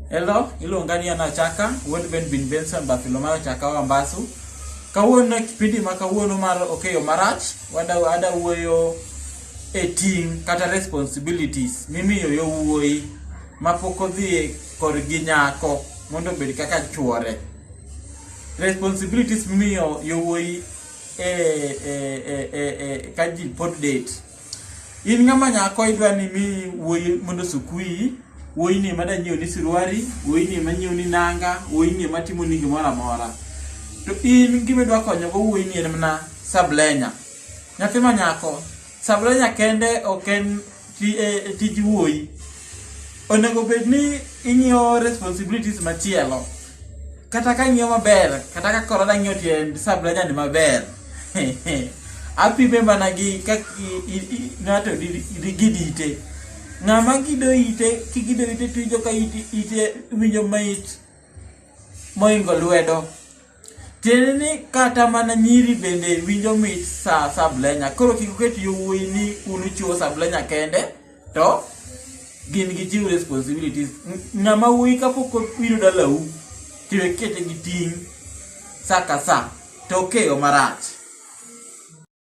Hello, iluonga ni an Achaka, wuod Ben Benson Bafilo mar Achaka Wambasu. Kawuono kipindi ma kawuono mar okeyo marach, wada wuoyo e ting kata responsibilities mimiyo yowuoyi mapok odhi korgi nyako mondo obed kaka chuore. Responsibilities mimiyo yowuoyi kaji pod date. In ng'ama nyako idwa ni mi wuoyi mondo sukui, wuoyi ni mada nyiew ni sirwari, wuoyi ni manyiew ni nanga, wuoyi ni matimo ni gimoro amora. To in gima idwa konyo go wuoyi ni en mana sablenya. Nyathi ma nyako, sablenya kende oken tij wuoyi. Onego bed ni ing'iyo responsibilities machielo. Kata ka ing'iyo maber, kata ka koro da ng'iyo tiend sablenya ni maber. Apime mana gi ng'ato gidite. Ng'ama gido ite, kigido ite tujo ka ite winjo mait moingo lwedo. Tiende ni kata mana nyiri bende winjo mit sa sablenya. Koro kik uket yowuoyi ni unuchiwo sablenya kende, to gin gichiw responsibilities. Ng'ama wuoyi kapok obiro dalau, tiwe kete gi ting' sa ka sa, to okeyo marach.